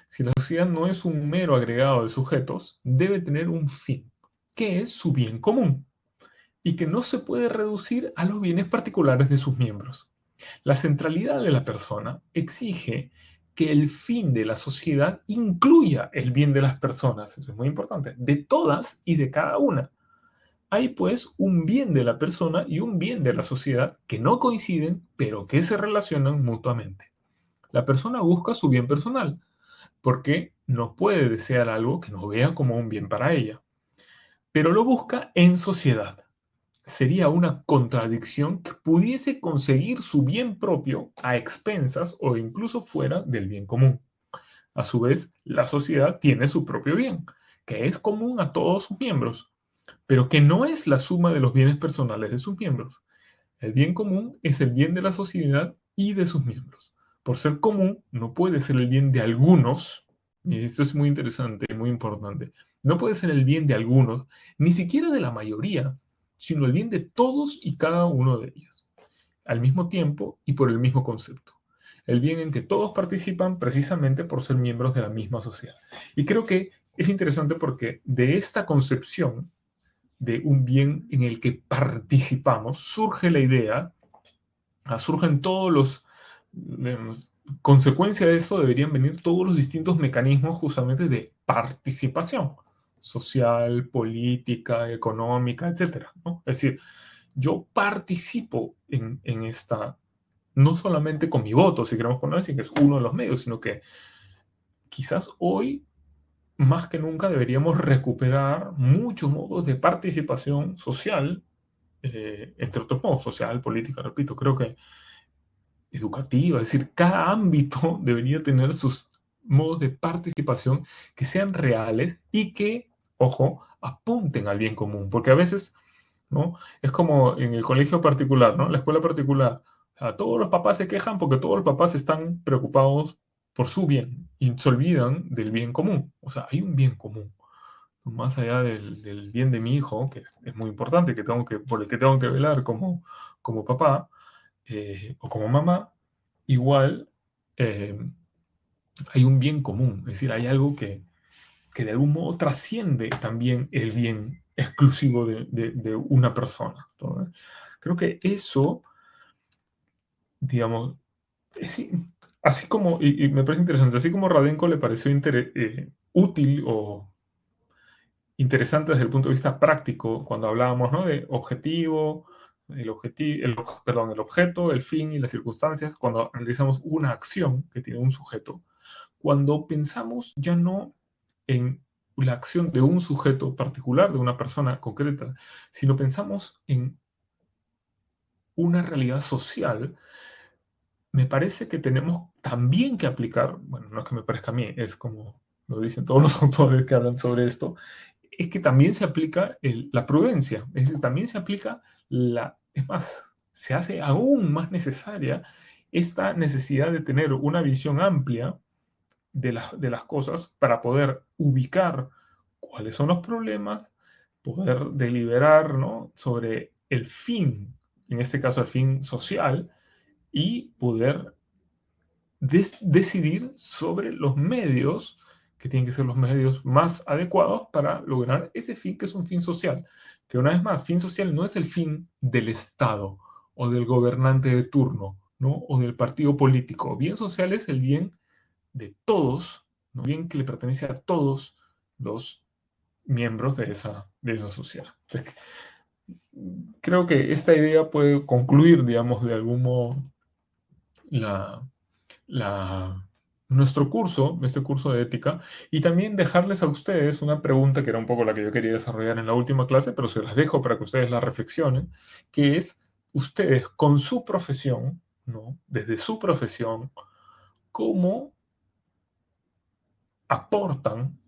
si la sociedad no es un mero agregado de sujetos, debe tener un fin, que es su bien común, y que no se puede reducir a los bienes particulares de sus miembros. La centralidad de la persona exige que el fin de la sociedad incluya el bien de las personas, eso es muy importante, de todas y de cada una. Hay pues un bien de la persona y un bien de la sociedad que no coinciden, pero que se relacionan mutuamente. La persona busca su bien personal, porque no puede desear algo que no vea como un bien para ella, pero lo busca en sociedad. Sería una contradicción que pudiese conseguir su bien propio a expensas o incluso fuera del bien común. A su vez, la sociedad tiene su propio bien, que es común a todos sus miembros, pero que no es la suma de los bienes personales de sus miembros. El bien común es el bien de la sociedad y de sus miembros. Por ser común, no puede ser el bien de algunos, y esto es muy interesante, muy importante, no puede ser el bien de algunos, ni siquiera de la mayoría, sino el bien de todos y cada uno de ellos, al mismo tiempo y por el mismo concepto. El bien en que todos participan precisamente por ser miembros de la misma sociedad. Y creo que es interesante porque de esta concepción de un bien en el que participamos, surge la idea, surgen todos los, consecuencia de eso deberían venir todos los distintos mecanismos justamente de participación social, política, económica, etcétera, ¿no? Es decir, yo participo en esta, no solamente con mi voto, si queremos poner así, que es uno de los medios, sino que quizás hoy más que nunca deberíamos recuperar muchos modos de participación social, entre otros modos, social, política, repito, creo que educativa, es decir, cada ámbito debería tener sus modos de participación que sean reales y que, ojo, apunten al bien común, porque a veces, ¿no? Es como en el colegio particular, ¿no? La escuela particular, o sea, todos los papás se quejan porque todos los papás están preocupados por su bien y se olvidan del bien común, o sea, hay un bien común más allá del bien de mi hijo, que es muy importante, por el que tengo que velar como papá o como mamá, igual eh, hay un bien común, es decir, hay algo que de algún modo trasciende también el bien exclusivo de una persona. Entonces, creo que eso, digamos, es, así como, y me parece interesante, así como Radenko le pareció útil o interesante desde el punto de vista práctico, cuando hablábamos, ¿no? De objetivo, el objeto, el fin y las circunstancias, cuando realizamos una acción que tiene un sujeto, cuando pensamos ya no en la acción de un sujeto particular, de una persona concreta, sino pensamos en una realidad social, me parece que tenemos también que aplicar, bueno, no es que me parezca a mí, es como lo dicen todos los autores que hablan sobre esto, es que también se aplica la prudencia, es decir, también se aplica es más, se hace aún más necesaria esta necesidad de tener una visión amplia de las cosas para poder ubicar cuáles son los problemas, poder deliberar, ¿no? Sobre el fin, en este caso el fin social, y poder decidir sobre los medios, que tienen que ser los medios más adecuados para lograr ese fin que es un fin social. Que una vez más, fin social no es el fin del Estado o del gobernante de turno, ¿no? O del partido político. Bien social es el bien de todos, ¿no? Bien que le pertenece a todos los miembros de esa sociedad. Entonces, creo que esta idea puede concluir, digamos, de algún modo la, la, nuestro curso, este curso de ética, y también dejarles a ustedes una pregunta que era un poco la que yo quería desarrollar en la última clase, pero se las dejo para que ustedes la reflexionen, que es ustedes con su profesión, ¿no? Desde su profesión, ¿cómo aportan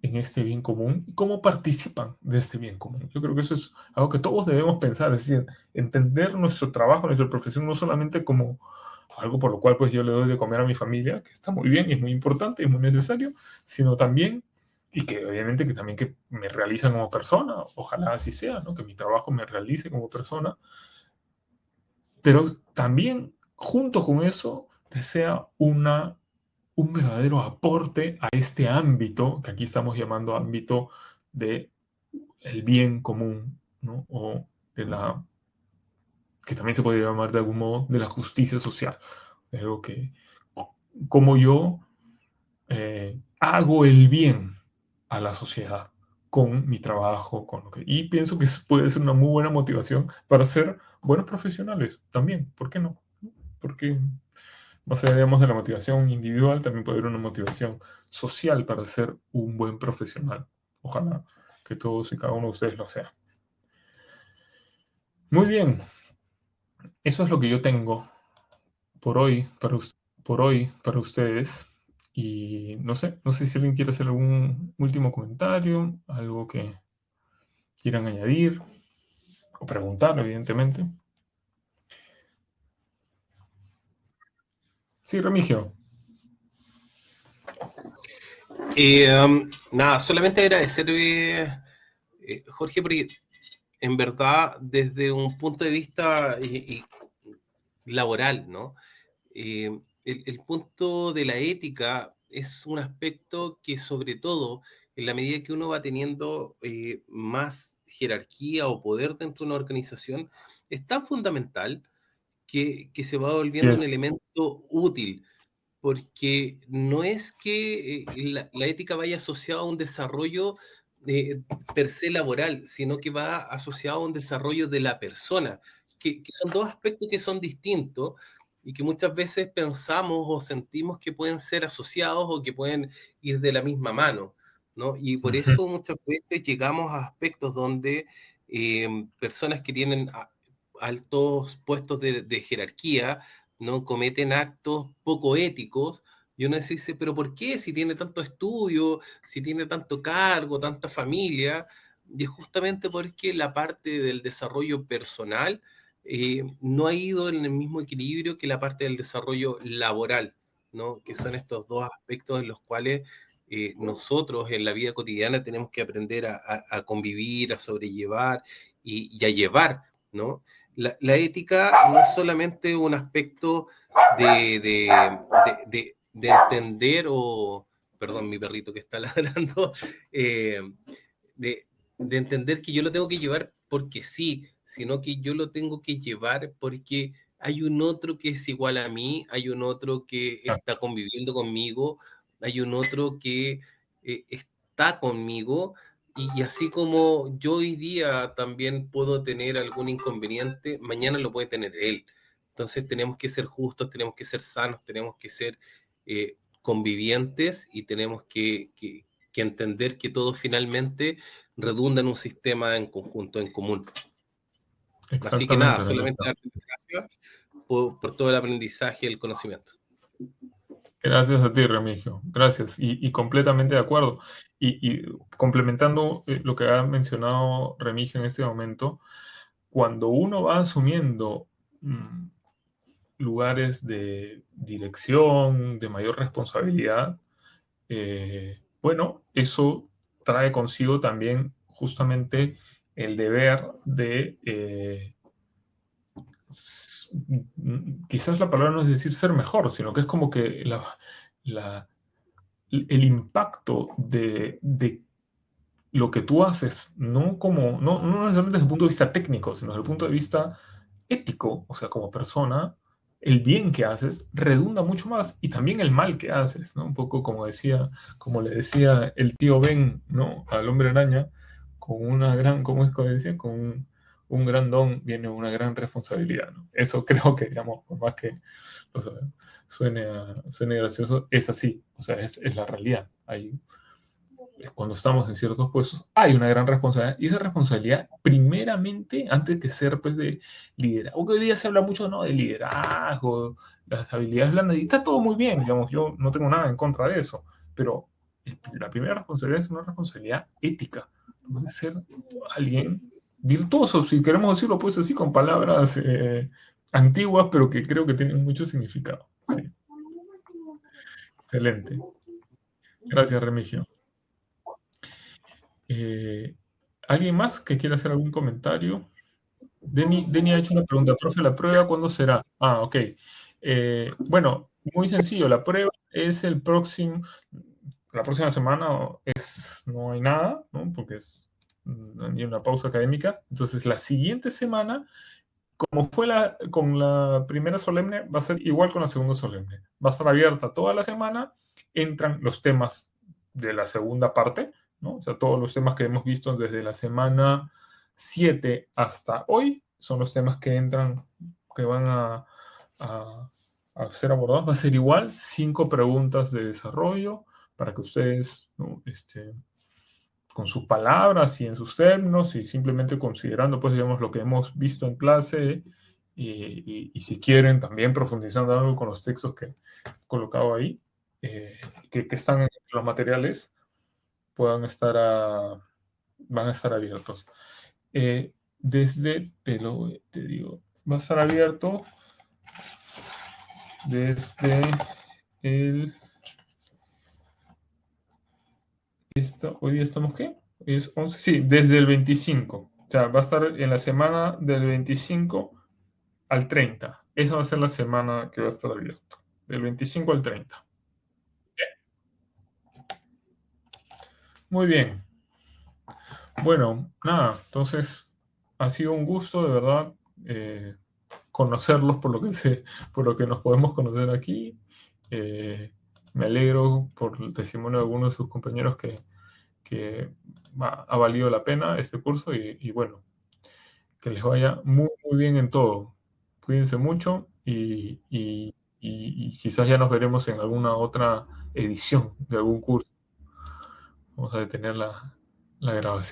en este bien común y cómo participan de este bien común? Yo creo que eso es algo que todos debemos pensar, es decir, entender nuestro trabajo, nuestra profesión, no solamente como algo por lo cual pues yo le doy de comer a mi familia, que está muy bien y es muy importante y es muy necesario, sino también, y que obviamente que también que me realizan como persona, ojalá así sea, ¿no? Que mi trabajo me realice como persona, pero también junto con eso que sea un verdadero aporte a este ámbito, que aquí estamos llamando ámbito de el bien común, ¿no? O de la, que también se puede llamar de algún modo de la justicia social. Algo que, como yo hago el bien a la sociedad con mi trabajo, con lo que, y pienso que puede ser una muy buena motivación para ser buenos profesionales también, ¿por qué no? Porque más allá, digamos, de la motivación individual, también puede haber una motivación social para ser un buen profesional. Ojalá que todos y cada uno de ustedes lo sea. Muy bien, eso es lo que yo tengo por hoy por hoy para ustedes. Y no sé si alguien quiere hacer algún último comentario, algo que quieran añadir o preguntar, evidentemente. Sí, Remigio. Nada, solamente agradecer, Jorge, porque en verdad, desde un punto de vista laboral, ¿no? El punto de la ética es un aspecto que, sobre todo, en la medida que uno va teniendo más jerarquía o poder dentro de una organización, es tan fundamental que se va Sí volviendo un es. elemento útil, porque no es que la ética vaya asociada a un desarrollo eh, per se laboral, sino que va asociado a un desarrollo de la persona, que son dos aspectos que son distintos y que muchas veces pensamos o sentimos que pueden ser asociados o que pueden ir de la misma mano, ¿no? Y por Ujú. eso muchas veces llegamos a aspectos donde personas que tienen altos puestos de jerarquía, ¿no? Cometen actos poco éticos, y uno dice, pero ¿por qué? Si tiene tanto estudio, si tiene tanto cargo, tanta familia, y es justamente porque la parte del desarrollo personal no ha ido en el mismo equilibrio que la parte del desarrollo laboral, ¿no? Que son estos dos aspectos en los cuales nosotros en la vida cotidiana tenemos que aprender a convivir, a sobrellevar y a llevar, ¿no? La ética no es solamente un aspecto de entender o, perdón, mi perrito que está ladrando, eh, de, de entender que yo lo tengo que llevar porque sí, sino que yo lo tengo que llevar porque hay un otro que es igual a mí, hay un otro que está conviviendo conmigo, hay un otro que está conmigo y así como yo hoy día también puedo tener algún inconveniente, mañana lo puede tener él. Entonces tenemos que ser justos, tenemos que ser sanos, tenemos que ser convivientes y tenemos que entender que todo finalmente redunda en un sistema en conjunto, en común. Así que nada, Exactamente, solamente Remigio. darte las gracias por todo el aprendizaje y el conocimiento. Gracias a ti, Remigio. Gracias. Y completamente de acuerdo. Y complementando lo que ha mencionado Remigio en este momento, cuando uno va asumiendo lugares de dirección, de mayor responsabilidad, bueno, eso trae consigo también justamente el deber de quizás la palabra no es decir ser mejor, sino que es como que el impacto de lo que tú haces, no necesariamente desde el punto de vista técnico, sino desde el punto de vista ético, o sea, como persona, el bien que haces redunda mucho más y también el mal que haces, ¿no? Un poco como le decía el tío Ben, ¿no? Al hombre araña, con una gran, ¿cómo es que decía? Con un gran don viene una gran responsabilidad, ¿no? Eso creo que, digamos, por más que o sea, suene gracioso, es así, o sea, es la realidad. Cuando estamos en ciertos puestos, hay una gran responsabilidad, y esa responsabilidad, primeramente, antes de ser pues de liderazgo, que hoy día se habla mucho, ¿no?, de liderazgo, las habilidades blandas, y está todo muy bien, digamos, yo no tengo nada en contra de eso, pero la primera responsabilidad es una responsabilidad ética, no puede ser alguien virtuoso, si queremos decirlo pues así, con palabras antiguas, pero que creo que tienen mucho significado. Sí. Excelente. Gracias, Remigio. ¿Alguien más que quiera hacer algún comentario? Deni ha hecho una pregunta, profe, ¿la prueba cuándo será? Ah, ok. Bueno, muy sencillo, la prueba es la próxima semana no hay nada, ¿no? Porque hay una pausa académica. Entonces, la siguiente semana, como fue con la primera solemne, va a ser igual con la segunda solemne. Va a estar abierta toda la semana, entran los temas de la segunda parte, ¿no? O sea, todos los temas que hemos visto desde la semana 7 hasta hoy son los temas que entran, que van a ser abordados. Va a ser igual, 5 preguntas de desarrollo para que ustedes, ¿no?, con sus palabras y en sus términos y simplemente considerando, pues, digamos, lo que hemos visto en clase y si quieren también profundizando algo con los textos que he colocado ahí, que están en los materiales, van a estar abiertos. Te digo, va a estar abierto desde hoy día estamos, ¿qué? Hoy es 11, sí, desde el 25. O sea, va a estar en la semana del 25 al 30. Esa va a ser la semana que va a estar abierto. Del 25 al 30. Muy bien. Bueno, nada, entonces ha sido un gusto, de verdad, conocerlos por lo que nos podemos conocer aquí. Me alegro por el testimonio de algunos de sus compañeros que ha valido la pena este curso y bueno, que les vaya muy, muy bien en todo. Cuídense mucho y quizás ya nos veremos en alguna otra edición de algún curso. Vamos a detener la grabación.